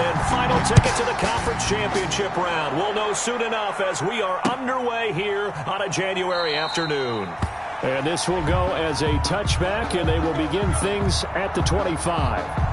and final ticket to the conference championship round. We'll know soon enough as we are underway here on a January afternoon. And this will go as a touchback, and they will begin things at the 25.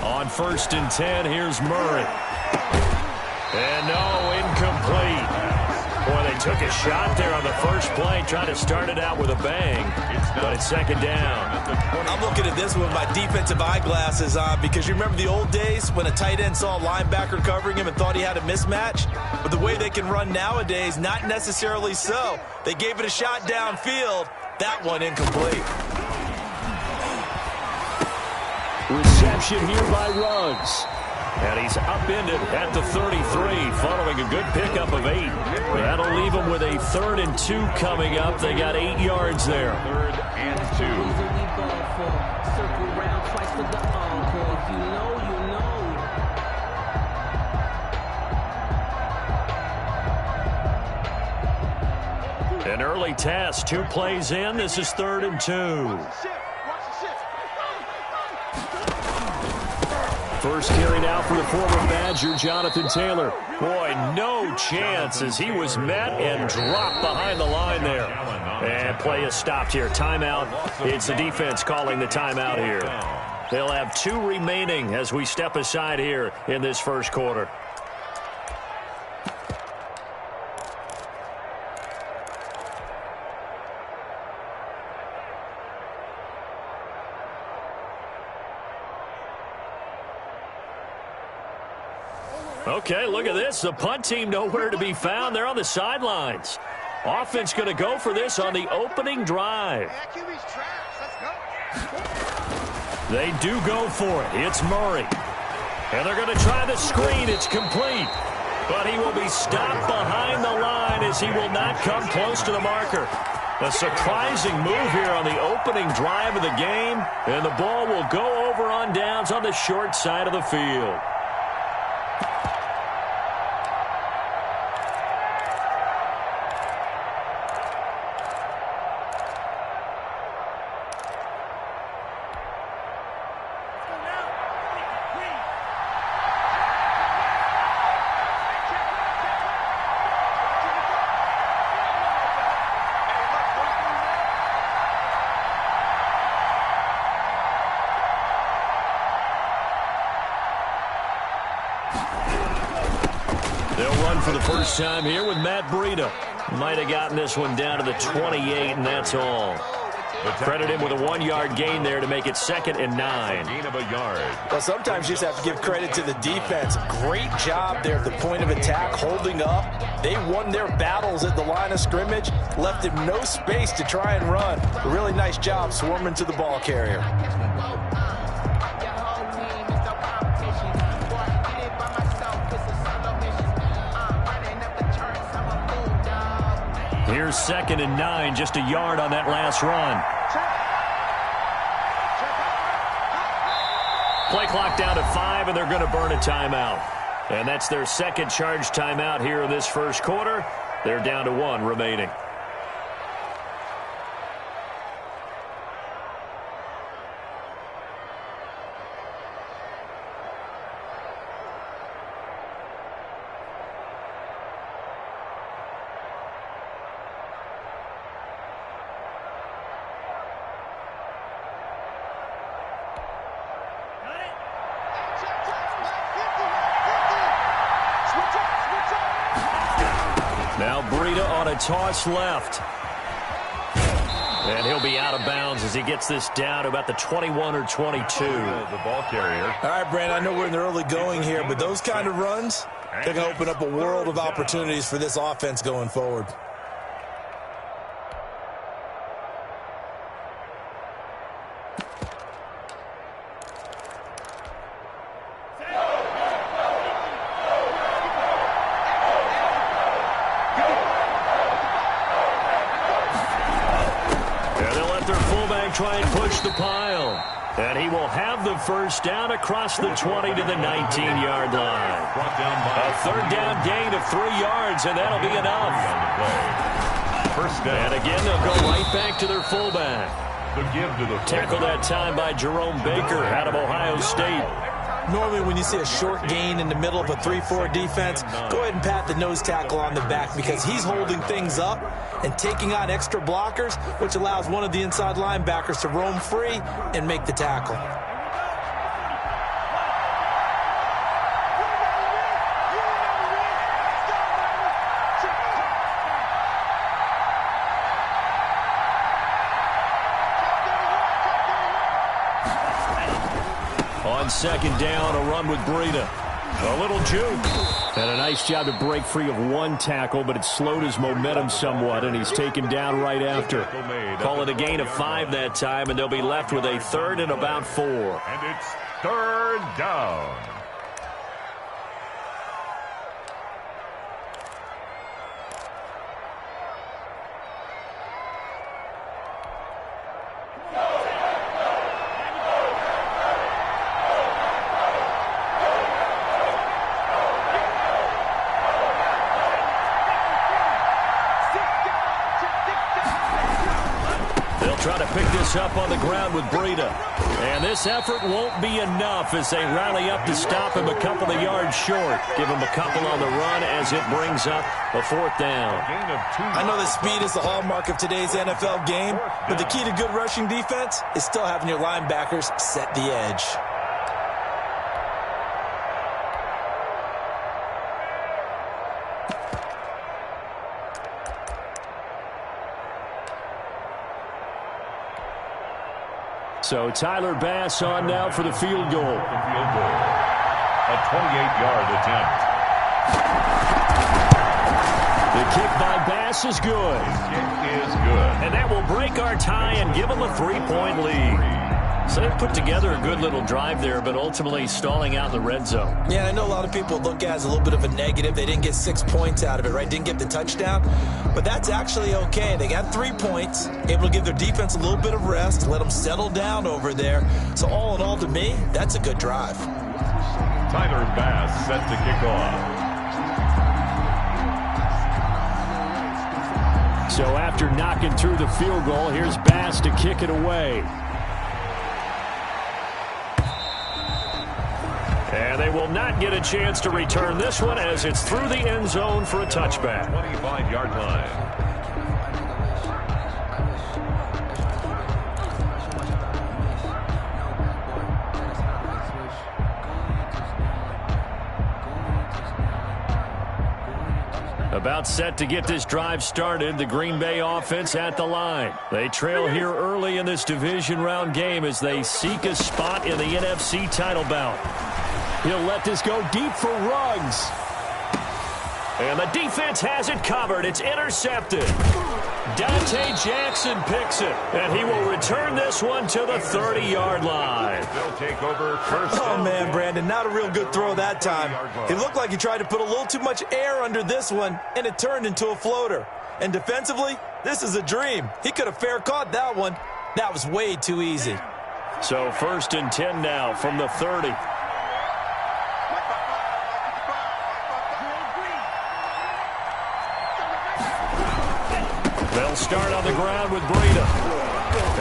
On 1st and 10, here's Murray. And no, incomplete. Boy, they took a shot there on the first play, trying to start it out with a bang, but it's 2nd down. I'm looking at this with my defensive eyeglasses on because you remember the old days when a tight end saw a linebacker covering him and thought he had a mismatch? But the way they can run nowadays, not necessarily so. They gave it a shot downfield. That one incomplete. Reception here by Ruggs. And he's upended at the 33 following a good pickup of 8. That'll leave him with a 3rd and 2 coming up. They got 8 yards there. 3rd and 2. Circle round twice for the encore. If you know, you know. An early test, 2 plays in. This is 3rd and 2. First carry now for the former Badger, Jonathan Taylor. Boy, no chance as he was met and dropped behind the line there. And play is stopped here. Timeout. It's the defense calling the timeout here. They'll have 2 remaining as we step aside here in this first quarter. Okay, look at this. The punt team nowhere to be found. They're on the sidelines. Offense going to go for this on the opening drive. They do go for it. It's Murray. And they're going to try the screen. It's complete. But he will be stopped behind the line as he will not come close to the marker. A surprising move here on the opening drive of the game. And the ball will go over on downs on the short side of the field. For the first time here with Matt Breida. Might have gotten this one down to the 28, and that's all. Credit him with a 1-yard gain there to make it 2nd and 9. Gain of a yard. Well, sometimes you just have to give credit to the defense. Great job there at the point of attack, holding up. They won their battles at the line of scrimmage, left him no space to try and run. A really nice job swarming to the ball carrier. Here's 2nd and 9, just a yard on that last run. Play clock down to 5, and they're going to burn a timeout. And that's their second charge timeout here in this first quarter. They're down to 1 remaining. Now Breida on a toss left. And he'll be out of bounds as he gets this down to about the 21 or 22. The ball carrier. All right, Brandon, I know we're in the early going here, but those kind of runs, they're going to open up a world of opportunities for this offense going forward. try and push the pile. And he will have the first down across the 20 to the 19-yard line. A third down gain of 3 yards, and that'll be enough. First down. And again, they'll go right back to their fullback. Tackled that time by Jerome Baker out of Ohio State. Normally when you see a short gain in the middle of a 3-4 defense, go ahead and pat the nose tackle on the back because he's holding things up and taking on extra blockers, which allows one of the inside linebackers to roam free and make the tackle. On second down, a run with Breida. A little juke. And a nice job to break free of one tackle, but it slowed his momentum somewhat, and he's taken down right after. Call it a gain of 5 that time, and they'll be left with a third and about 4. And it's third down. Try to pick this up on the ground with Breida. And this effort won't be enough as they rally up to stop him a couple of yards short. Give him a couple on the run as it brings up a 4th down. I know that speed is the hallmark of today's NFL game, but the key to good rushing defense is still having your linebackers set the edge. So Tyler Bass on now for the field goal. A 28-yard attempt. The kick by Bass is good. Kick is good. And that will break our tie and give them a 3-point lead. So they put together a good little drive there, but ultimately stalling out in the red zone. Yeah, I know a lot of people look at it as a little bit of a negative. They didn't get 6 points out of it, right? Didn't get the touchdown. But that's actually okay. They got 3 points, able to give their defense a little bit of rest, let them settle down over there. So all in all, to me, that's a good drive. Tyler Bass set to kick off. So after knocking through the field goal, here's Bass to kick it away. And they will not get a chance to return this one as it's through the end zone for a touchback. 25-yard line. About set to get this drive started, the Green Bay offense at the line. They trail here early in this division round game as they seek a spot in the NFC title bout. He'll let this go deep for Ruggs. And the defense has it covered. It's intercepted. Dante Jackson picks it, and he will return this one to the 30-yard line. They'll take over first. Oh, man, Brandon, not a real good throw that time. It looked like he tried to put a little too much air under this one, and it turned into a floater. And defensively, this is a dream. He could have fair caught that one. That was way too easy. So 1st and 10 now from the 30. They'll start on the ground with Breida.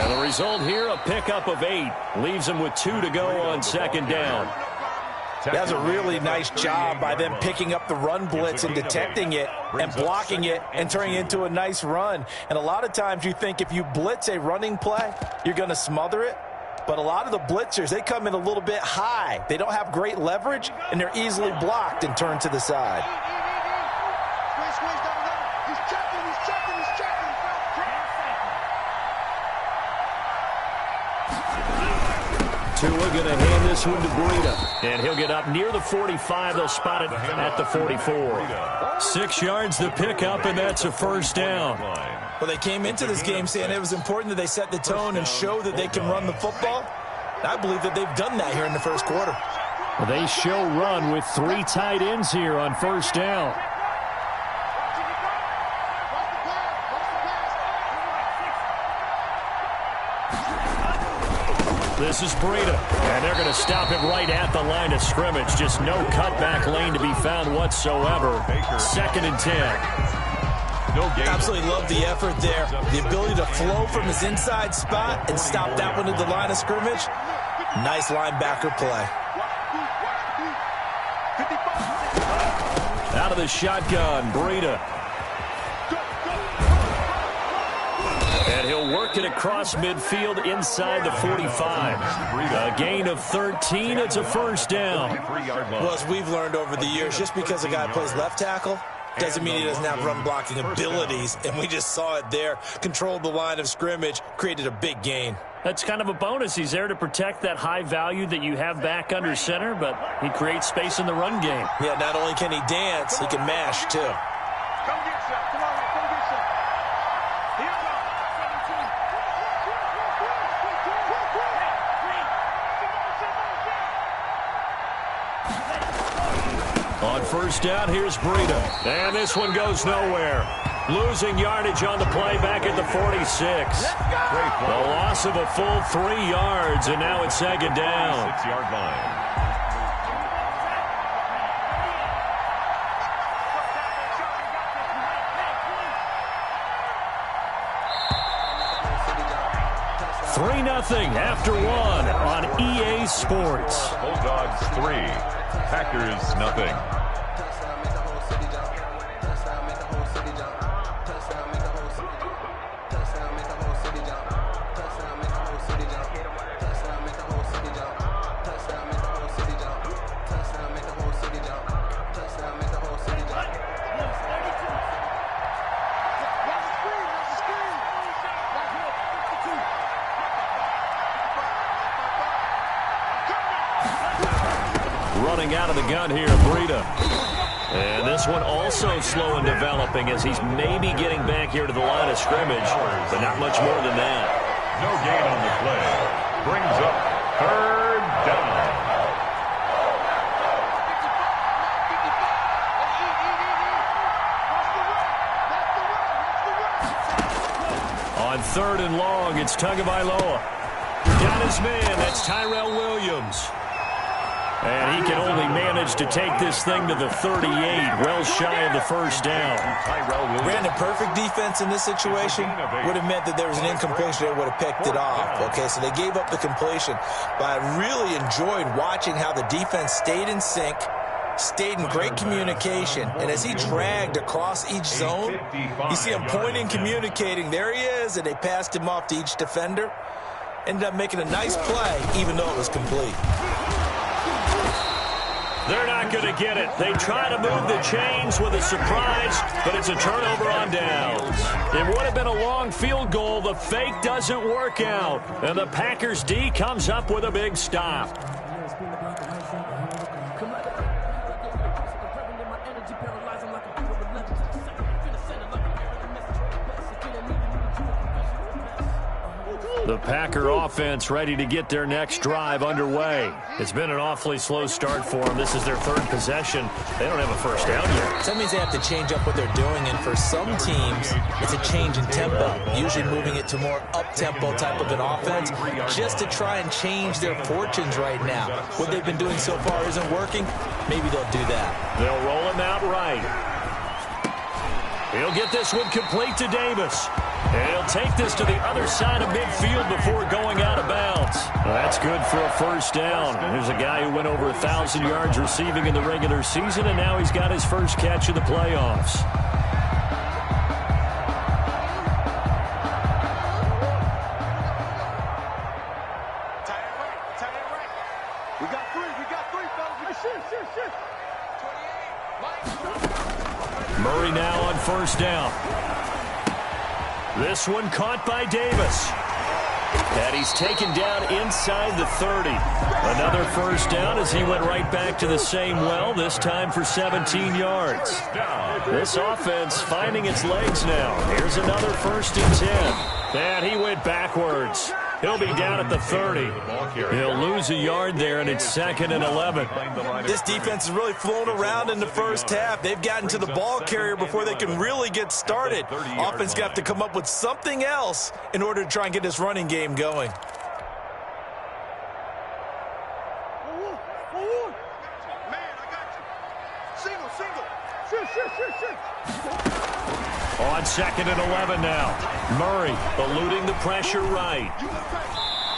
And the result here, a pickup of 8. Leaves them with 2 to go on second down. That's a really nice job by them picking up the run blitz and detecting it and blocking it and turning it into a nice run. And a lot of times you think if you blitz a running play, you're going to smother it. But a lot of the blitzers, they come in a little bit high. They don't have great leverage, and they're easily blocked and turned to the side. Tua going to hand this one to Breida. And he'll get up near the 45. They'll spot it at the 44. 6 yards to pick up, and that's a first down. Well, they came into this game saying it was important that they set the tone and show that they can run the football. I believe that they've done that here in the first quarter. They show run with 3 tight ends here on first down. This is Breida, and they're going to stop him right at the line of scrimmage. Just no cutback lane to be found whatsoever. 2nd and 10. Absolutely love the effort there. The ability to flow from his inside spot and stop that one at the line of scrimmage. Nice linebacker play. Out of the shotgun, Breida. And he'll work it across midfield inside the 45. A gain of 13. It's a first down. Well, as we've learned over the years, just because a guy plays left tackle doesn't mean he doesn't have run blocking abilities. And we just saw it there. Controlled the line of scrimmage, created a big gain. That's kind of a bonus. He's there to protect that high value that you have back under center, but he creates space in the run game. Yeah, not only can he dance, he can mash, too. On first down, here's Breida. And this one goes nowhere. Losing yardage on the play back at the 46. The loss of a full 3 yards, and now it's 2nd down. 6-yard line. Three 0 after 1 on EA Sports. Bulldogs 3, Packers nothing. Running out of the gun here, Breida. And this one also slow in developing as he's maybe getting back here to the line of scrimmage, but not much more than that. No gain on the play. Brings up 3rd down. On 3rd and long, it's Tagovailoa. Got his man, that's Tyrell Williams. And he can only manage to take this thing to the 38, well shy of the first down. Brandon, perfect defense in this situation would have meant that there was an incompletion. They would have picked it off. Okay, so they gave up the completion. But I really enjoyed watching how the defense stayed in sync, stayed in great communication. And as he dragged across each zone, you see him pointing, communicating. There he is, and they passed him off to each defender. Ended up making a nice play, even though it was complete. They're not going to get it. They try to move the chains with a surprise, but it's a turnover on downs. It would have been a long field goal. The fake doesn't work out, and the Packers D comes up with a big stop. The Packer offense ready to get their next drive underway. It's been an awfully slow start for them. This is their 3rd possession. They don't have a first down yet. That means they have to change up what they're doing, and for some teams, it's a change in tempo, usually moving it to more up-tempo type of an offense, just to try and change their fortunes right now. What they've been doing so far isn't working. Maybe they'll do that. They'll roll him out right. He'll get this one complete to Davis. And he'll take this to the other side of midfield before going out of bounds. Well, that's good for a first down. There's a guy who went over 1,000 yards receiving in the regular season, and now he's got his first catch of the playoffs. We got three, fellas. Shoot. 28. Murray now on first down. This one caught by Davis. And he's taken down inside the 30. Another first down as he went right back to the same well, this time for 17 yards. This offense finding its legs now. Here's another 1st and 10. And he went backwards. He'll be down at the 30. He'll lose a yard there, and it's 2nd and 11. This defense is really flown around in the first half. They've gotten to the ball carrier before they can really get started. Offense got to come up with something else in order to try and get this running game going. On 2nd and 11 now. Murray eluding the pressure right.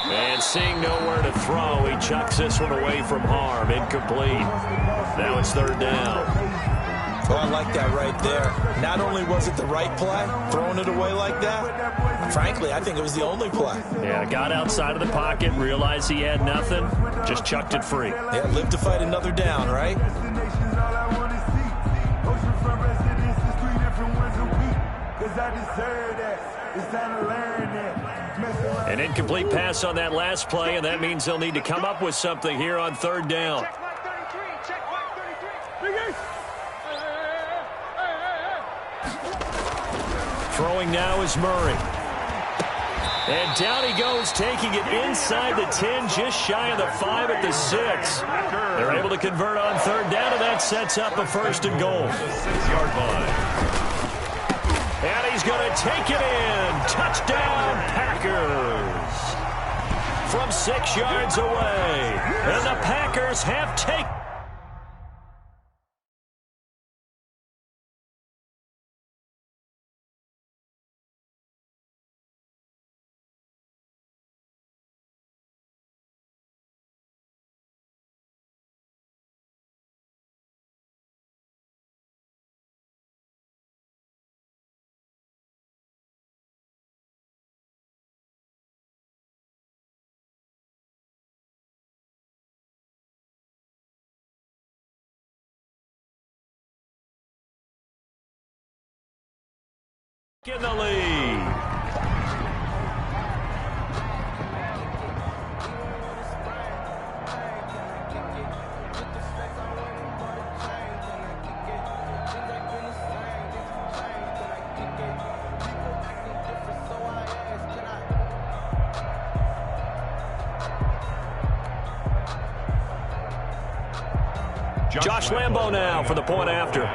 And seeing nowhere to throw, he chucks this one away from harm. Incomplete. Now it's 3rd down. Oh, I like that right there. Not only was it the right play, throwing it away like that, frankly, I think it was the only play. Yeah, got outside of the pocket, realized he had nothing, just chucked it free. Yeah, live to fight another down, right? An incomplete pass on that last play, and that means they'll need to come up with something here on 3rd down. Throwing now is Murray. And down he goes, taking it inside the 10, just shy of the 5 at the 6. They're able to convert on 3rd down, and that sets up a 1st and goal. 6-yard line. And he's going to take it in. Touchdown, Packers. From 6 yards away. And the Packers have taken. In the lead. Josh Lambo now for the point after.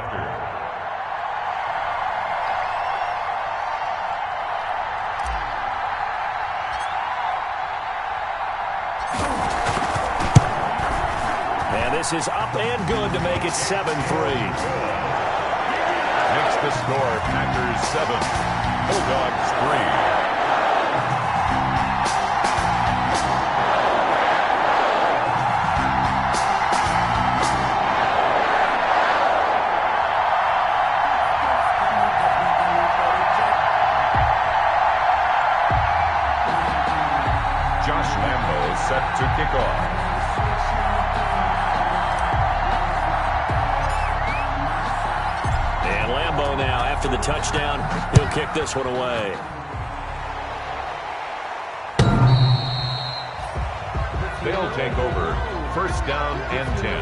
And this is up and good to make it 7-3. Makes the score Packers 7, Bulldogs 3. Set to kick off. And Lambo now, after the touchdown, he'll kick this one away. They'll take over 1st down and 10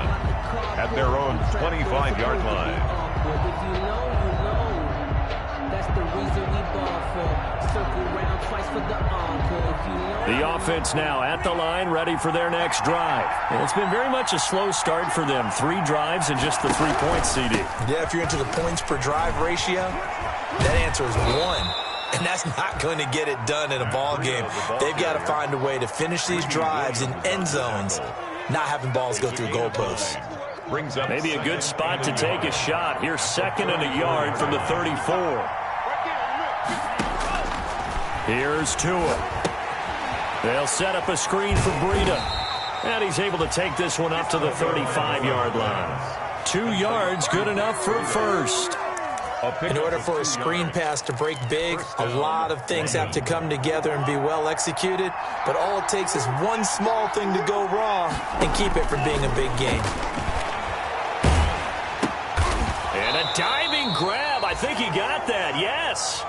at their own 25-yard line. If you know, that's the reason we ball for. Circle round twice for the encore. If you know. The offense now at the line, ready for their next drive. And it's been very much a slow start for them. 3 drives and just the 3 points, CD. Yeah, if you're into the points per drive ratio, that answer is 1. And that's not going to get it done in a ball game. They've got to find a way to finish these drives in end zones, not having balls go through goalposts. Maybe a good spot to take a shot. Here's 2nd and a yard from the 34. Here's Tua. They'll set up a screen for Breida. And he's able to take this one up to the 35-yard line. 2 yards, good enough for a first. In order for a screen pass to break big, a lot of things have to come together and be well executed. But all it takes is one small thing to go wrong and keep it from being a big game. And a diving grab. I think he got that. Yes.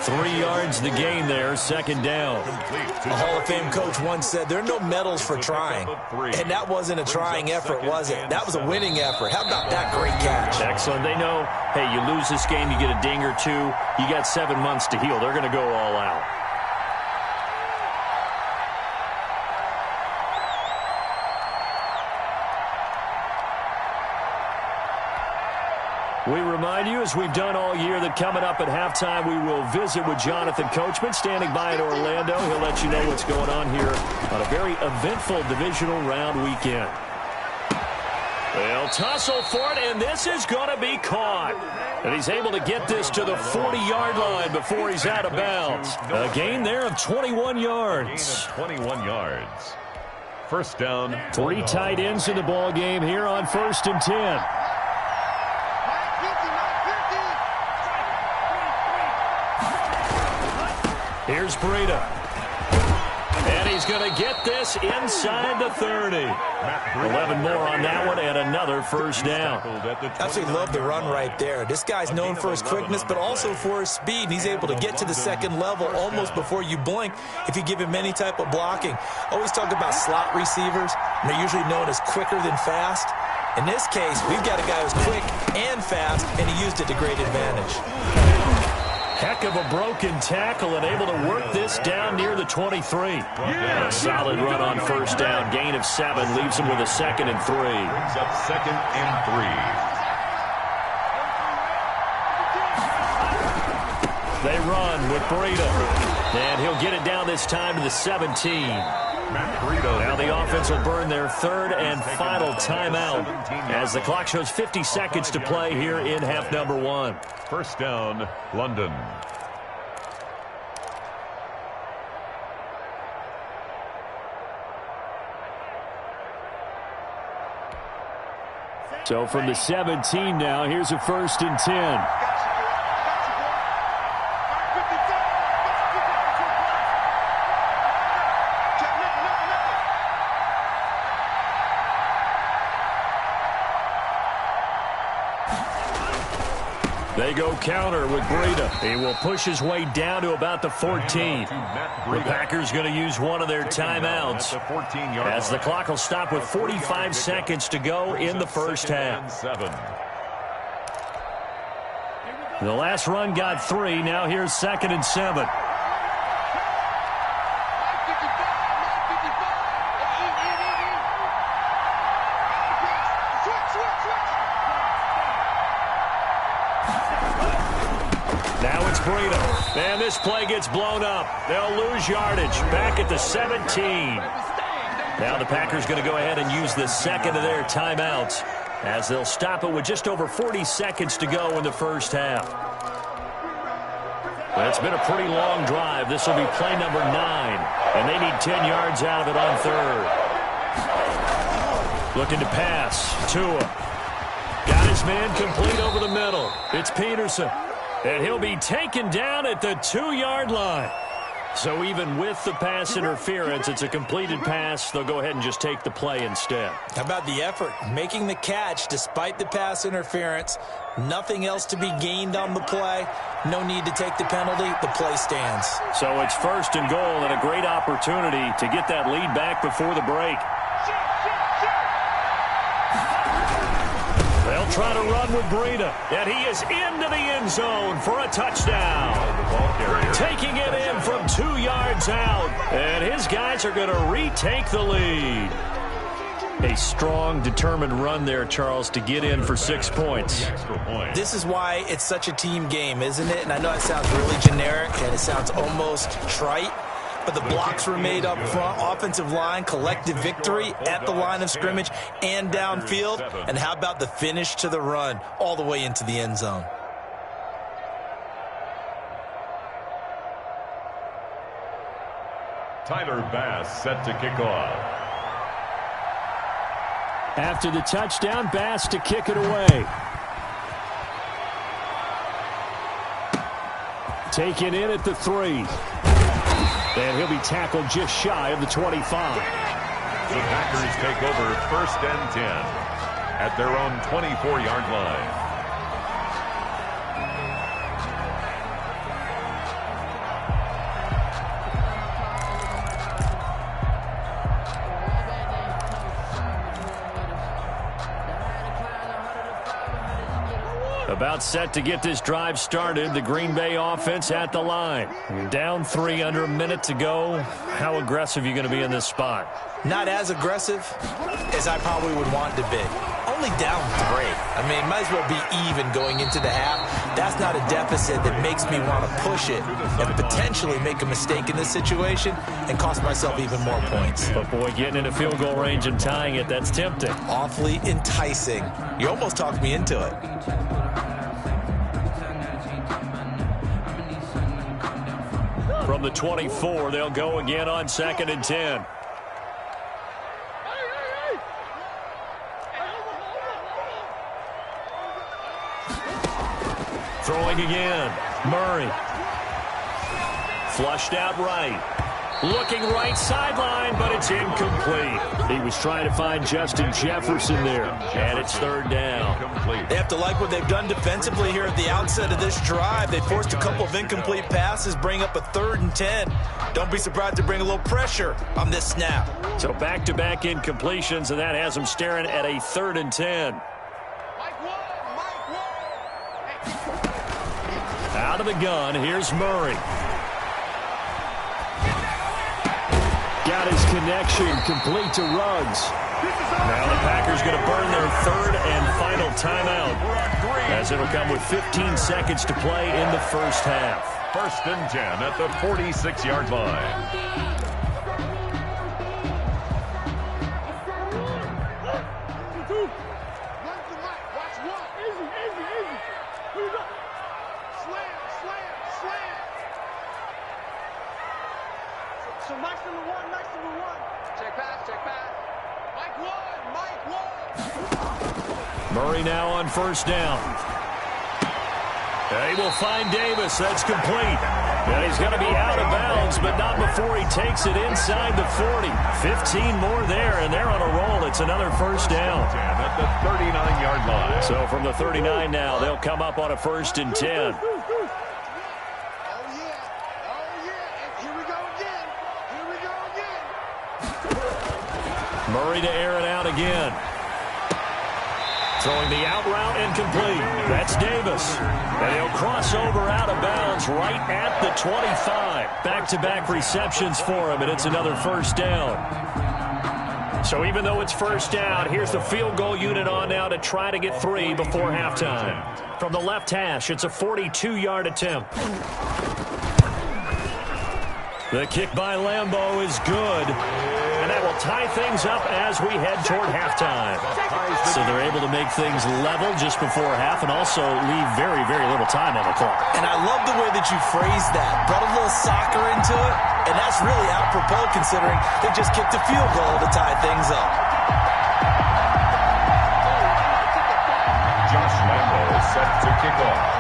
3 yards the gain there, 2nd down. A Hall of Fame coach once said there are no medals for trying. And that wasn't a trying effort, was it? That was a winning effort. How about that great catch? Excellent. They know, hey, you lose this game, you get a ding or 2. You got 7 months to heal. They're going to go all out. We remind you, as we've done all year, that coming up at halftime, we will visit with Jonathan Coachman, standing by in Orlando. He'll let you know what's going on here on a very eventful divisional round weekend. They'll tussle for it, and this is going to be caught. And he's able to get this to the 40-yard line before he's out of bounds. A gain there of 21 yards. 21 yards. First down. 3 tight ends in the ball game here on 1st and 10. Here's Breida. And he's going to get this inside the 30. 11 more on that one and another first down. Absolutely love the run right there. This guy's known for his quickness, but also for his speed. He's able to get to the second level almost before you blink if you give him any type of blocking. Always talk about slot receivers, and they're usually known as quicker than fast. In this case, we've got a guy who's quick and fast, and he used it to great advantage. Heck of a broken tackle and able to work this down near the 23. A solid run on first down. Gain of 7 leaves him with a 2nd and 3. Brings up 2nd and 3. They run with Breida. And he'll get it down this time to the 17. Now the offense will burn their 3rd and final timeout as the clock shows 50 seconds to play here in half number 1. First down, London. So from the 17 now, here's a 1st and 10. They go counter with Breida. He will push his way down to about the 14. The Packers going to use one of their timeouts as the clock will stop with 45 seconds to go in the first half. The last run got 3. Now here's 2nd and 7. Now it's Breida. And this play gets blown up. They'll lose yardage back at the 17. Now the Packers going to go ahead and use the 2nd of their timeouts as they'll stop it with just over 40 seconds to go in the first half. Well, it's been a pretty long drive. This will be play number 9. And they need 10 yards out of it on 3rd. Looking to pass. Tua. Got his man complete over the middle. It's Peterson. And he'll be taken down at the 2-yard line. So even with the pass interference, it's a completed pass. They'll go ahead and just take the play instead. How about the effort? Making the catch despite the pass interference. Nothing else to be gained on the play. No need to take the penalty. The play stands. So it's 1st and goal and a great opportunity to get that lead back before the break. They'll try to run with Breida, and he is into the end zone for a touchdown. Taking it in from 2 yards out, and his guys are going to retake the lead. A strong, determined run there, Charles, to get in for 6 points. This is why it's such a team game, isn't it? And I know it sounds really generic, and it sounds almost trite. But the blocks were made up front, offensive line, collective victory at the line of scrimmage and downfield. And how about the finish to the run all the way into the end zone? Tyler Bass set to kick off. After the touchdown, Bass to kick it away. Taken in at the 3. And he'll be tackled just shy of the 25. The Packers take over 1st and 10 at their own 24-yard line. About set to get this drive started. The Green Bay offense at the line. Down 3 under a minute to go. How aggressive are you going to be in this spot? Not as aggressive as I probably would want to be. Only down 3. I mean, might as well be even going into the half. That's not a deficit that makes me want to push it and potentially make a mistake in this situation and cost myself even more points. But, boy, getting into field goal range and tying it, that's tempting. Awfully enticing. You almost talked me into it. From the 24, they'll go again on 2nd and 10. Throwing again. Murray. Flushed out right. Looking right sideline, but it's incomplete. He was trying to find Justin Jefferson there, and it's 3rd down. They have to like what they've done defensively here at the outset of this drive. They forced a couple of incomplete passes, bring up a 3rd and 10. Don't be surprised to bring a little pressure on this snap. So back-to-back incompletions, and that has them staring at a 3rd and 10. Out of the gun, here's Murray. Got his connection complete to Ruggs. Now the Packers going to burn their 3rd and final timeout, as it'll come with 15 seconds to play in the first half. 1st and 10 at the 46-yard line. So Mike's number one. Check pass. Mike one. Murray now on 1st down. They will find Davis. That's complete. And he's going to be out of bounds, but not before he takes it inside the 40. 15 more there, and they're on a roll. It's another 1st down. 10 at the 39-yard line. So from the 39 now, they'll come up on a 1st and 10. Murray to air it out again. Throwing the out route and complete. That's Davis. And he'll cross over out of bounds right at the 25. Back-to-back receptions for him, and it's another 1st down. So even though it's 1st down, here's the field goal unit on now to try to get 3 before halftime. From the left hash, it's a 42-yard attempt. The kick by Lambeau is good. And that will tie things up as we head toward halftime. So they're able to make things level just before half and also leave very, very little time on the clock. And I love the way that you phrased that. Brought a little soccer into it, and that's really apropos considering they just kicked a field goal to tie things up. Josh Lambeau is set to kick off.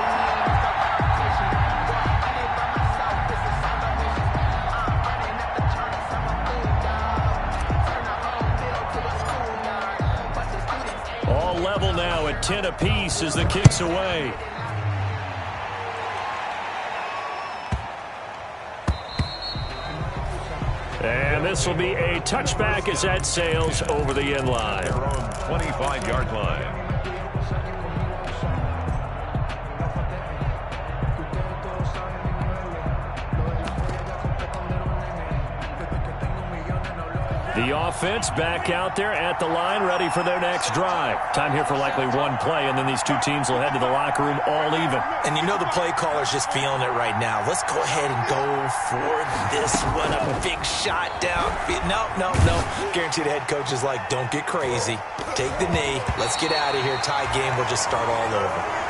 Level now at 10 apiece as the kick's away. And this will be a touchback as that sails over the end line. Their own 25-yard line. The offense back out there at the line, ready for their next drive. Time here for likely one play, and then these two teams will head to the locker room all even. And you know the play caller's just feeling it right now. Let's go ahead and go for this one. A big shot down. No. Guarantee the head coach is like, don't get crazy. Take the knee. Let's get out of here. Tie game. We'll just start all over.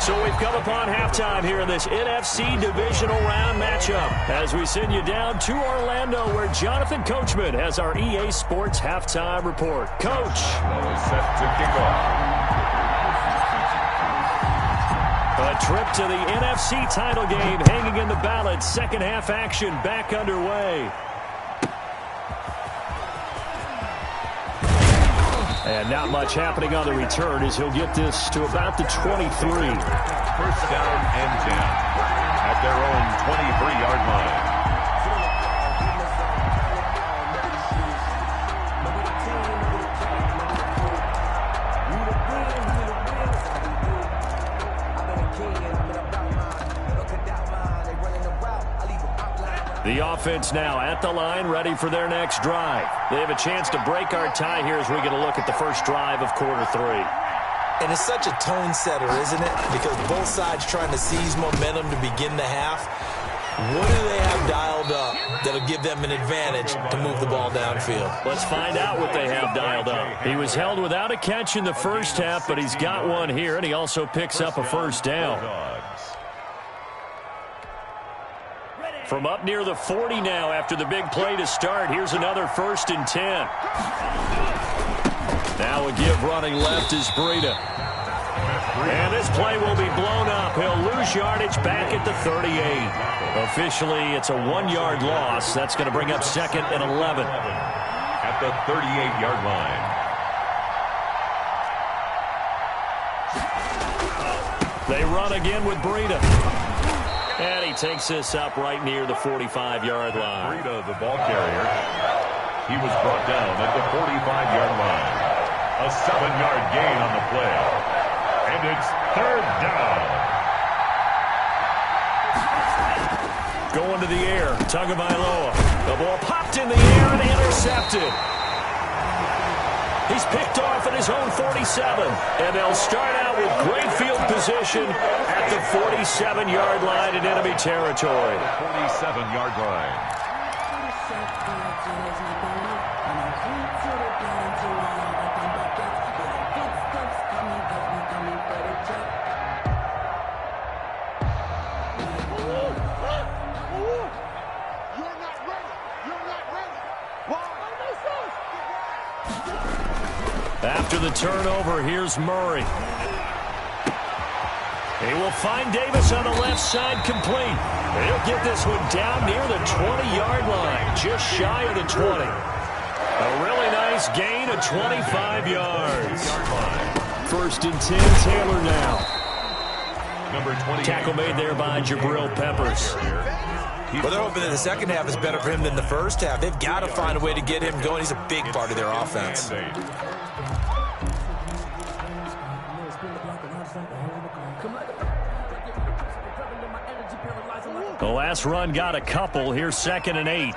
So we've come upon halftime here in this NFC divisional round matchup as we send you down to Orlando where Jonathan Coachman has our EA Sports halftime report. Coach. Set to kick off. A trip to the NFC title game hanging in the balance. Second half action back underway. And not much happening on the return as he'll get this to about the 23. 1st down and 10 at their own 23-yard line. The offense now at the line, ready for their next drive. They have a chance to break our tie here as we get a look at the first drive of quarter 3. And it's such a tone setter, isn't it? Because both sides trying to seize momentum to begin the half. What do they have dialed up that'll give them an advantage to move the ball downfield? Let's find out what they have dialed up. He was held without a catch in the first half, but he's got one here, and he also picks up a first down. From up near the 40 now after the big play to start. Here's another 1st and 10. Now a give running left is Breida. And this play will be blown up. He'll lose yardage back at the 38. Officially, it's a 1-yard loss. That's going to bring up 2nd and 11. At the 38-yard line. They run again with Breida. And he takes this up right near the 45-yard line. Breida, the ball carrier. He was brought down at the 45-yard line. A 7-yard gain on the play. And it's 3rd down. Going to the air. Tagovailoa. The ball popped in the air and intercepted. He's picked off at his own 47. And they'll start out with great field position at the 47-yard line in enemy territory. 47-yard line. After the turnover, here's Murray. He will find Davis on the left side complete. He'll get this one down near the 20-yard line, just shy of the 20. A really nice gain of 25 yards. 1st and 10, Taylor now. Number 20. Tackle made there by Jabril Peppers. Well, they're hoping that the second half is better for him than the first half. They've got to find a way to get him going. He's a big part of their offense. The last run got a couple. Here's 2nd and 8.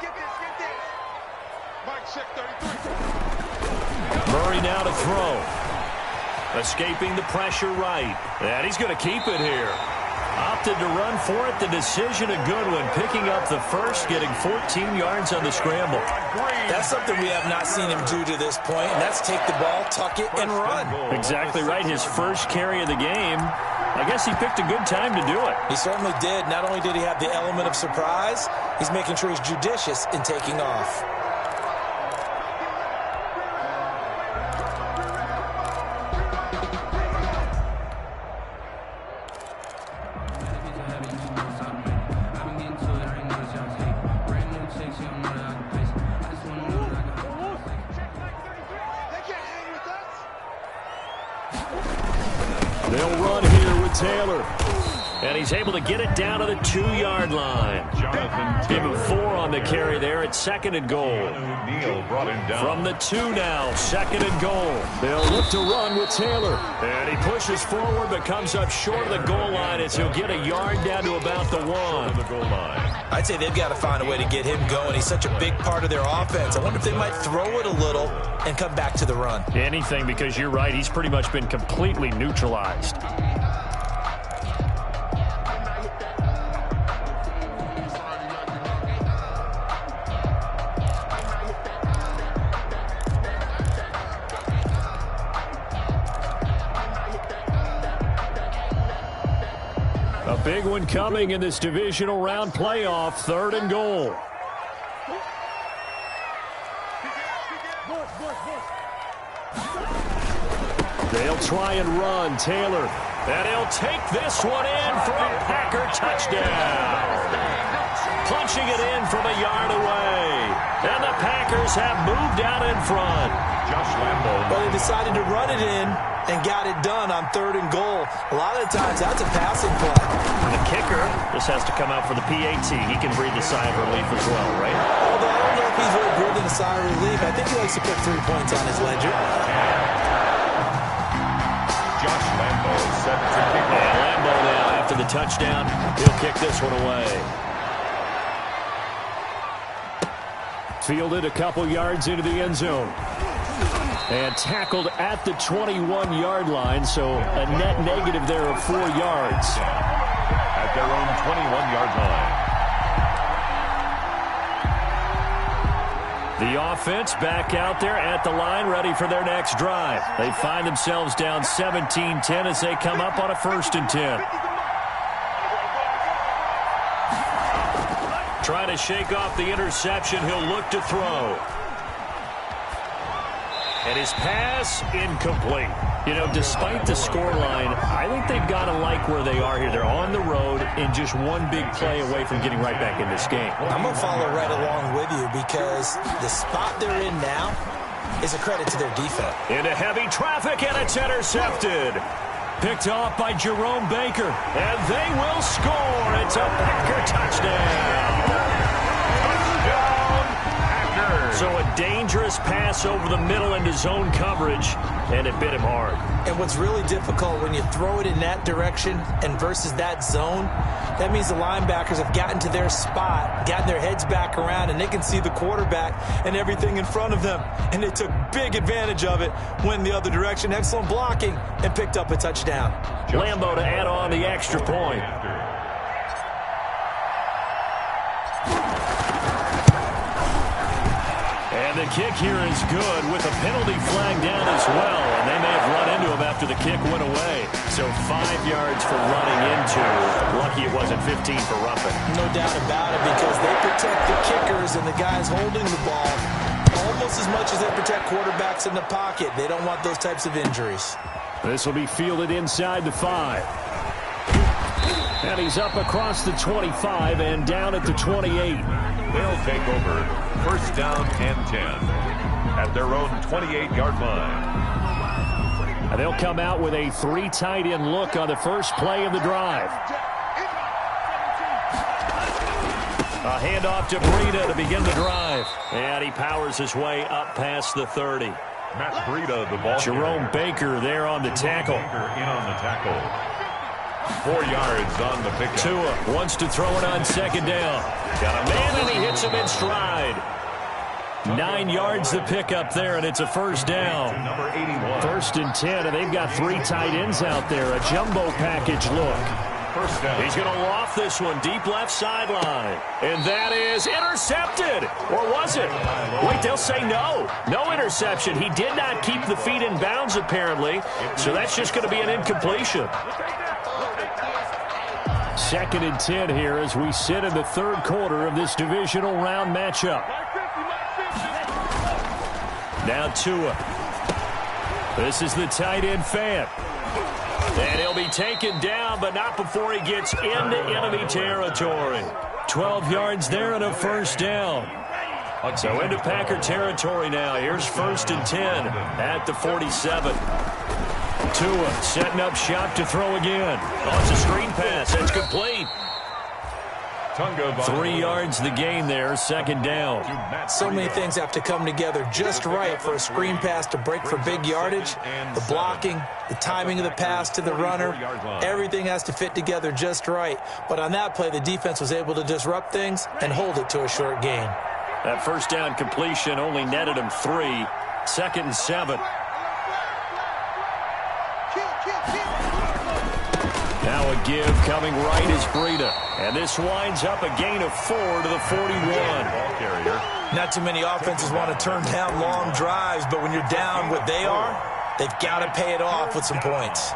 Murray now to throw. Escaping the pressure right. And he's going to keep it here. Opted to run for it. The decision a good one. Picking up the first, getting 14 yards on the scramble. That's something we have not seen him do to this point, and that's take the ball, tuck it, and run. Exactly right. His first carry of the game. I guess he picked a good time to do it. He certainly did. Not only did he have the element of surprise, he's making sure he's judicious in taking off. They'll run here with Taylor. And he's able to get it down to the 2-yard line. Give him 4 on the carry there at 2nd and goal. From the 2 now, 2nd and goal. They'll look to run with Taylor. And he pushes forward but comes up short of the goal line as he'll get a yard down to about the 1. I'd say they've got to find a way to get him going. He's such a big part of their offense. I wonder if they might throw it a little and come back to the run. Anything, because you're right. He's pretty much been completely neutralized. A big one coming in this divisional round playoff. 3rd and goal. They'll try and run. Taylor. And he'll take this one in for a Packer touchdown. Punching it in from a yard away. And the Packers have moved out in front. Josh Lambo. But they decided to run it in and got it done on 3rd and goal. A lot of the times, that's a passing play. The kicker just has to come out for the PAT. He can breathe a sigh of relief as well, right? Although I don't know if he's really breathing a sigh of relief. I think he likes to put 3 points on his ledger. Josh Lambo set to kick off. And Lambo now, after the touchdown, he'll kick this one away. Fielded a couple yards into the end zone. And tackled at the 21-yard line, so a net negative there of 4 yards. At their own 21-yard line. The offense back out there at the line, ready for their next drive. They find themselves down 17-10 as they come up on a 1st and 10. try to shake off the interception. He'll look to throw. And his pass incomplete. You know, despite the scoreline, I think they've got to like where they are here. They're on the road and just one big play away from getting right back in this game. I'm going to follow right along with you because the spot they're in now is a credit to their defense. Into heavy traffic, and it's intercepted. Picked off by Jerome Baker. And they will score. It's a Packer touchdown. So a dangerous pass over the middle into zone coverage, and it bit him hard. And what's really difficult when you throw it in that direction and versus that zone, that means the linebackers have gotten to their spot, gotten their heads back around, and they can see the quarterback and everything in front of them. And they took big advantage of it, went the other direction, excellent blocking, and picked up a touchdown. Lambo to add on the extra point. And the kick here is good with a penalty flag down as well. And they may have run into him after the kick went away. So 5 yards for running into. Lucky it wasn't 15 for roughing. No doubt about it, because they protect the kickers and the guys holding the ball almost as much as they protect quarterbacks in the pocket. They don't want those types of injuries. This will be fielded inside the 5. And he's up across the 25 and down at the 28. They'll take over first down and 10 at their own 28-yard line. And they'll come out with a 3 tight end look on the first play of the drive. A handoff to Breida to begin the drive. And he powers his way up past the 30. Matt Breida, the ball Jerome Baker there on the tackle. Baker in on the tackle. 4 yards on the pickup. Tua wants to throw it on second down. Got a man, and he hits him in stride. 9 yards the pickup there, and it's a first down. Number 81. First and 10, and they've got 3 tight ends out there. A jumbo package look. First down. He's going to loft this one deep left sideline. And that is intercepted. Or was it? Wait, they'll say no. No interception. He did not keep the feet in bounds, apparently. So that's just going to be an incompletion. Second and 10 here as we sit in the third quarter of this divisional round matchup. Now Tua. This is the tight end Fant. And he'll be taken down, but not before he gets into enemy territory. 12 yards there and a first down. So into Packer territory now. Here's first and 10 at the 47. Tua setting up shop to throw again. Oh, it's a screen pass. It's complete. 3 yards the gain there, second down. So many things have to come together just right for a screen pass to break for big yardage. The blocking, the timing of the pass to the runner, everything has to fit together just right. But on that play, the defense was able to disrupt things and hold it to a short gain. That first down completion only netted him 3. Second and 7. Now a give coming right is Breida. And this winds up a gain of 4 to the 41. Ball carrier. Not too many offenses want to turn down long drives, but when you're down what they are, they've got to pay it off with some points.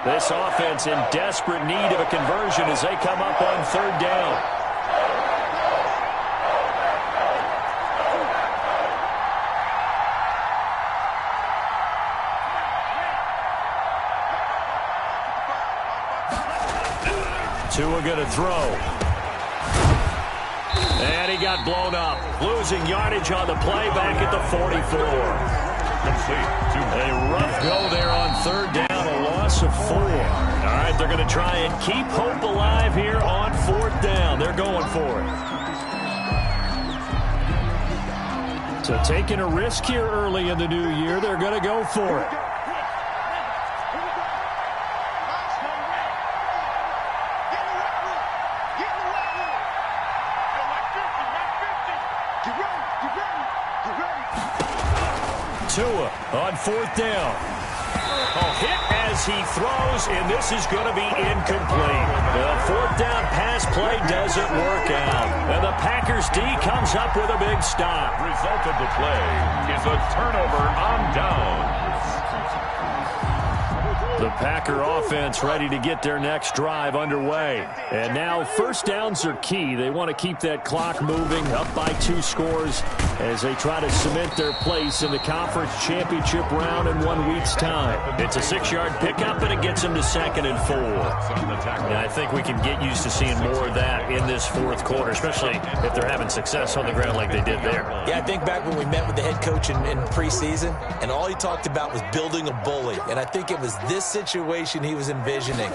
This offense in desperate need of a conversion as they come up on third down. Tua going to throw. And he got blown up. Losing yardage on the play back at the 44. A rough go there on third down, a loss of 4. All right, they're going to try and keep hope alive here on fourth down. They're going for it. So taking a risk here early in the new year, they're going to go for it. Tua on fourth down. Hit as he throws, and this is going to be incomplete. The fourth down pass play doesn't work out. And the Packers D comes up with a big stop. Result of the play is a turnover on down. The Packer offense ready to get their next drive underway. And now first downs are key. They want to keep that clock moving, up by 2 scores as they try to cement their place in the conference championship round in 1 week's time. It's a 6-yard pickup, and it gets them to 2nd and 4. And I think we can get used to seeing more of that in this fourth quarter, especially if they're having success on the ground like they did there. Yeah, I think back when we met with the head coach in preseason, and all he talked about was building a bully. And I think it was this situation he was envisioning.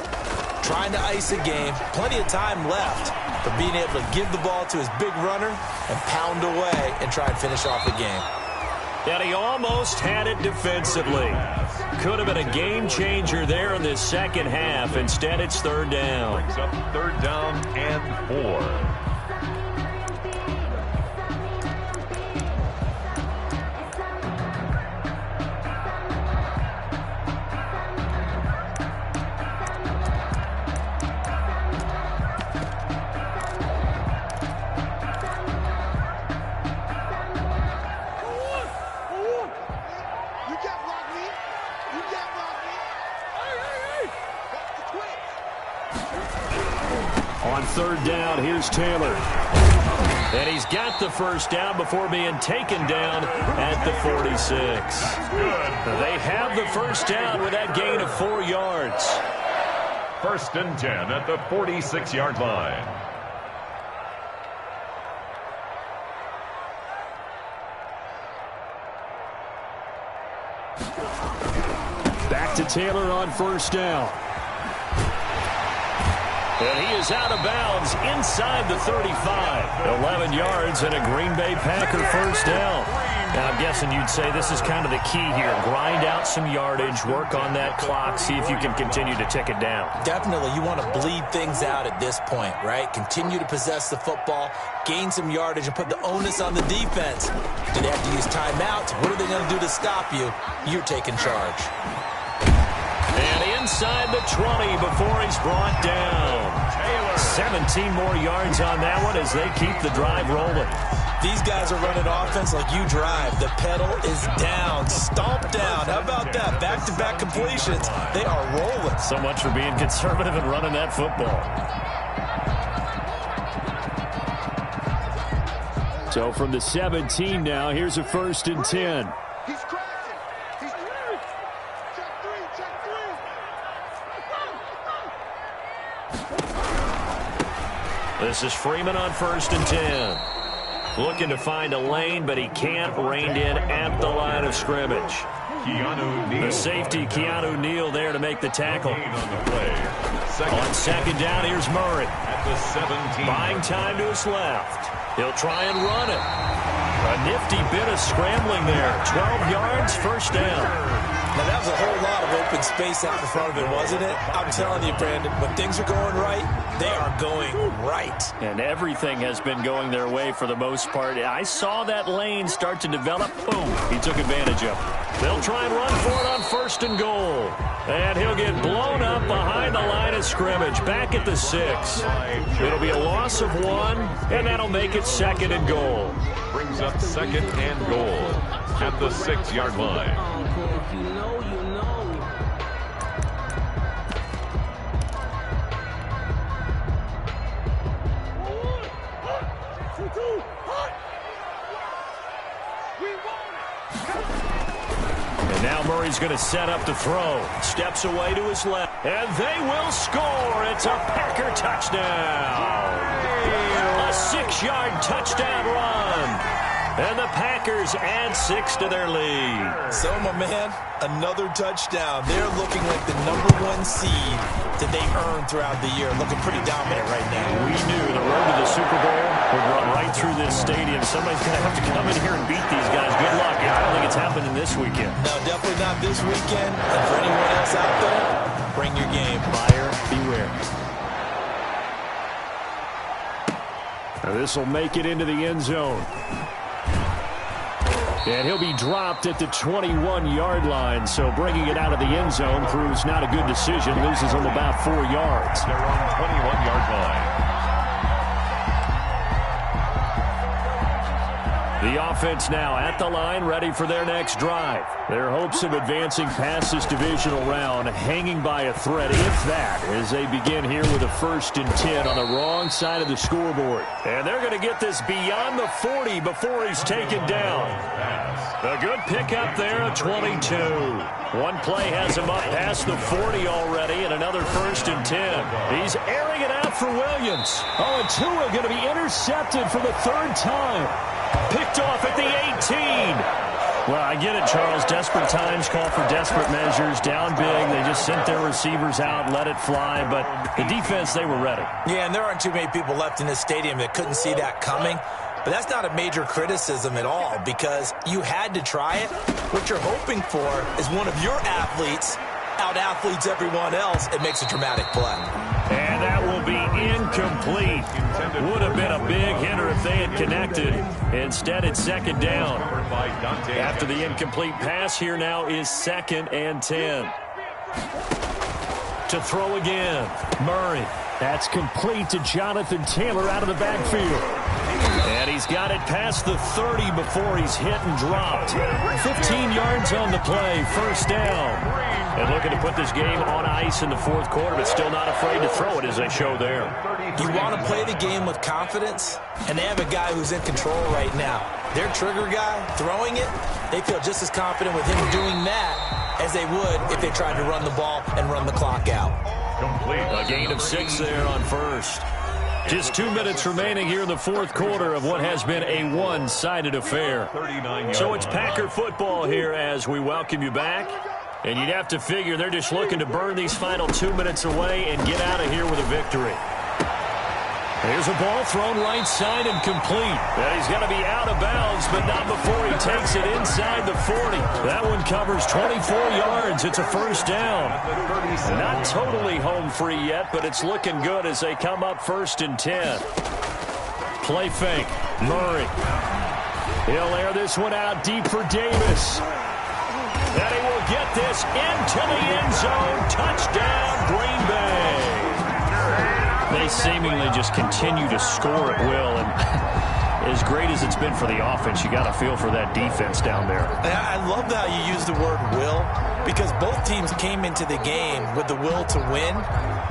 Trying to ice a game, plenty of time left, but being able to give the ball to his big runner and pound away and try and finish off the game. And he almost had it defensively. Could have been a game changer there in this second half. Instead, it's 3rd down. Brings up 3rd down and 4. On 3rd down, here's Taylor. And he's got the first down before being taken down at the 46. They have the first down with that gain of 4 yards. 1st and 10 at the 46-yard line. Back to Taylor on 1st down. And he is out of bounds inside the 35. 11 yards and a Green Bay Packer first down. Now, I'm guessing you'd say this is kind of the key here. Grind out some yardage, work on that clock, see if you can continue to tick it down. Definitely, you want to bleed things out at this point, right? Continue to possess the football, gain some yardage, and put the onus on the defense. Do they have to use timeouts? What are they going to do to stop you? You're taking charge. And inside the 20 before he's brought down. 17 more yards on that one as they keep the drive rolling. These guys are running offense like you drive. The pedal is down, stomp down. How about that? Back-to-back completions. They are rolling. So much for being conservative and running that football. So from the 17 now, here's a 1st and 10. He's crashing. He's check 3, check 3. This is Freeman on 1st and 10. Looking to find a lane, but he can't. Reined in at the line of scrimmage. The safety, Keanu Neal, there to make the tackle. On 2nd down, here's Murray. At the 17. Buying time to his left. He'll try and run it. A nifty bit of scrambling there. 12 yards, first down. Now, that was a whole lot of open space out in front of him, wasn't it? I'm telling you, Brandon, when things are going right, they are going right. And everything has been going their way for the most part. I saw that lane start to develop. Boom. He took advantage of it. They'll try and run for it on 1st and goal. And he'll get blown up behind the line of scrimmage. Back at the 6. It'll be a loss of 1, and that'll make it 2nd and goal. Brings up 2nd and goal at the 6-yard line. You know. And now Murray's going to set up the throw. Steps away to his left. And they will score. It's a Packer touchdown. A 6-yard touchdown run. And the Packers add 6 to their lead. So, my man, another touchdown. They're looking like the #1 seed that they earned throughout the year. Looking pretty dominant right now. We knew the road to the Super Bowl would run right through this stadium. Somebody's going to have to come in here and beat these guys. Good luck. I don't think it's happening this weekend. No, definitely not this weekend. And for anyone else out there, bring your game. Buyer beware. Now this will make it into the end zone. And he'll be dropped at the 21-yard line. So bringing it out of the end zone proves not a good decision. Loses him about 4 yards. They're on 21-yard line. The The offense now at the line, ready for their next drive. Their hopes of advancing past this divisional round hanging by a thread, if that, as they begin here with a 1st and 10 on the wrong side of the scoreboard. And they're going to get this beyond the 40 before he's taken down. A good pickup there at 22. One play has him up past the 40 already, and another 1st and 10. He's airing it out for Williams. Oh, and Tua going to be intercepted for the 3rd time. Picked off at the 18. Well, I get it, Charles. Desperate times call for desperate measures. Down big. They just sent their receivers out, let it fly. But the defense, they were ready. Yeah, and there aren't too many people left in this stadium that couldn't see that coming. But that's not a major criticism at all because you had to try it. What you're hoping for is one of your athletes out-athletes everyone else. It makes a dramatic play. And that will be incomplete. Would have been a big hitter if they had connected. Instead, it's 2nd down. After the incomplete pass, here now is 2nd and 10. To throw again, Murray. That's complete to Jonathan Taylor out of the backfield. And he's got it past the 30 before he's hit and dropped. 15 yards on the play, 1st down. And looking to put this game on ice in the 4th quarter, but still not afraid to throw it as they show there. You want to play the game with confidence, and they have a guy who's in control right now. Their trigger guy throwing it, they feel just as confident with him doing that as they would if they tried to run the ball and run the clock out. Complete. A gain of 6 there on 1st. Just 2 minutes remaining here in the 4th quarter of what has been a one-sided affair. So it's Packer football here as we welcome you back. And you'd have to figure they're just looking to burn these final 2 minutes away and get out of here with a victory. Here's a ball thrown right side and complete. And he's going to be out of bounds, but not before he takes it inside the 40. That one covers 24 yards. It's a 1st down. Not totally home free yet, but it's looking good as they come up 1st and 10. Play fake. Murray. He'll air this one out deep for Davis. And he will get this into the end zone. Touchdown, Green Bay. They seemingly just continue to score at will. And as great as it's been for the offense, you got to feel for that defense down there. I love how you use the word will because both teams came into the game with the will to win.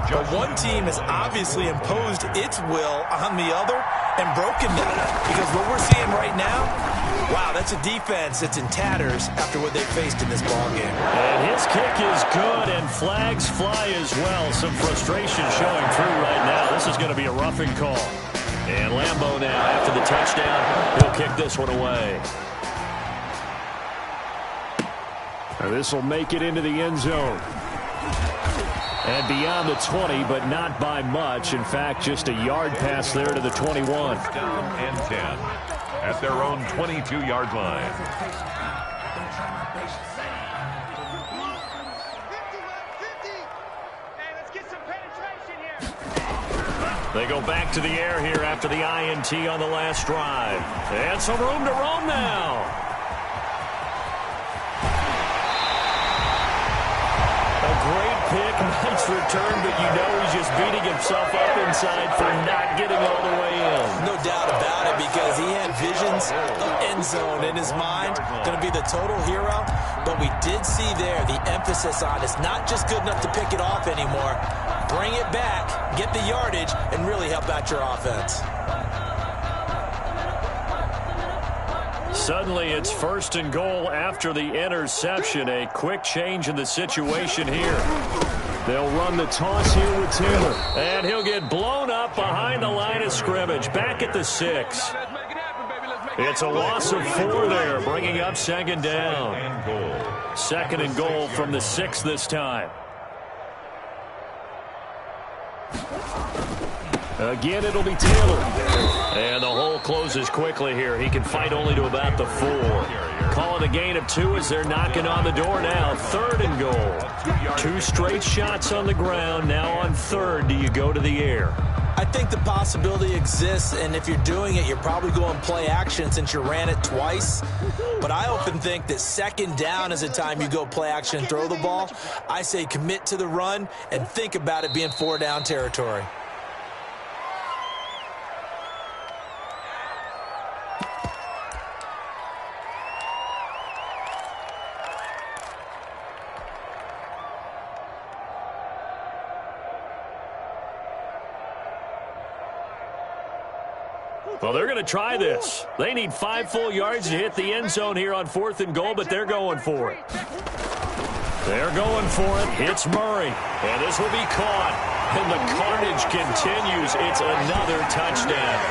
But one team has obviously imposed its will on the other and broken that. Because what we're seeing right now, wow, that's a defense that's in tatters after what they faced in this ballgame. And his kick is good, and flags fly as well. Some frustration showing through right now. This is going to be a roughing call. And Lambeau now, after the touchdown, he'll kick this one away. This will make it into the end zone. And beyond the 20, but not by much. In fact, just a yard pass there to the 21. Down and 10 at their own 22-yard line. They go back to the air here after the INT on the last drive. And some room to roam now. A great pick, nice return, but you know he's just beating himself up inside for not getting all the way in. No doubt about it because he had visions of end zone in his mind. Going to be the total hero. But we did see there the emphasis on it's not just good enough to pick it off anymore. Bring it back, get the yardage, and really help out your offense. Suddenly, it's 1st and goal after the interception. A quick change in the situation here. They'll run the toss here with Taylor. And he'll get blown up behind the line of scrimmage. Back at the 6. It's a loss of 4 there, bringing up 2nd down. 2nd and goal from the 6 this time. Again, it'll be Taylor. And the hole closes quickly here. He can fight only to about the 4. Calling a gain of 2 as they're knocking on the door now. 3rd and goal. 2 straight shots on the ground. Now on 3rd, do you go to the air? I think the possibility exists, and if you're doing it, you're probably going play action since you ran it twice. But I often think that 2nd down is the time you go play action and throw the ball. I say commit to the run and think about it being 4 down territory. Well, they're going to try this. They need 5 full yards to hit the end zone here on 4th and goal, but they're going for it. They're going for it. It's Murray. And this will be caught. And the carnage continues. It's another touchdown.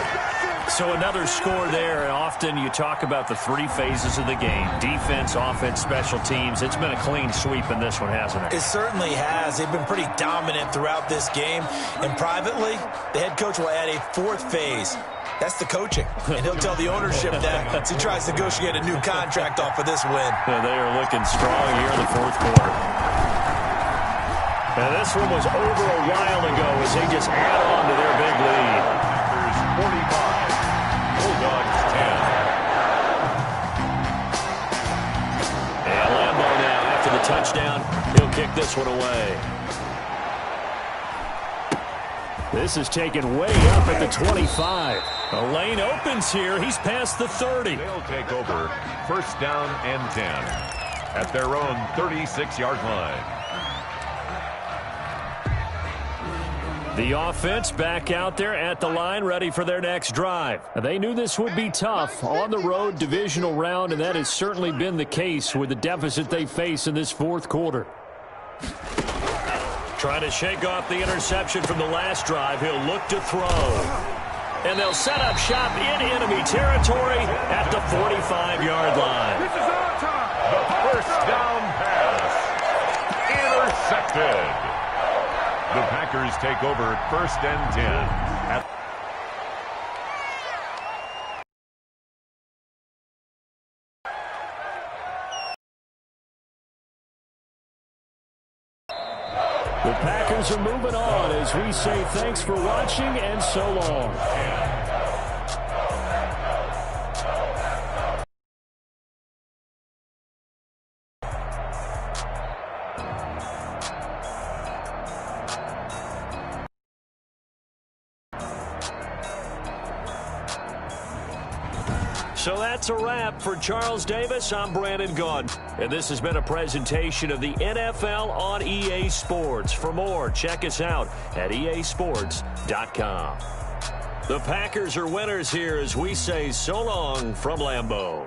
So another score there. And often you talk about the 3 phases of the game. Defense, offense, special teams. It's been a clean sweep in this one, hasn't it? It certainly has. They've been pretty dominant throughout this game. And privately, the head coach will add a 4th phase. That's the coaching. And he'll tell the ownership that as he tries to negotiate a new contract off of this win. Yeah, they are looking strong here in the 4th quarter. And this one was over a while ago as they just add on to their big lead. There's 45. Bulldogs 10. And Lambo now, after the touchdown, he'll kick this one away. This is taken way up at the 25. The lane opens here. He's past the 30. They'll take over 1st down and 10 at their own 36-yard line. The offense back out there at the line, ready for their next drive. They knew this would be tough on the road divisional round, and that has certainly been the case with the deficit they face in this 4th quarter. Trying to shake off the interception from the last drive. He'll look to throw. And they'll set up shop in enemy territory at the 45-yard line. This is our time. The 1st down pass. Intercepted. The Packers take over 1st and 10 at the Packers are moving on as we say thanks for watching and so long. So that's a wrap. For Charles Davis, I'm Brandon Gaudin. And this has been a presentation of the NFL on EA Sports. For more, check us out at easports.com. The Packers are winners here as we say so long from Lambeau.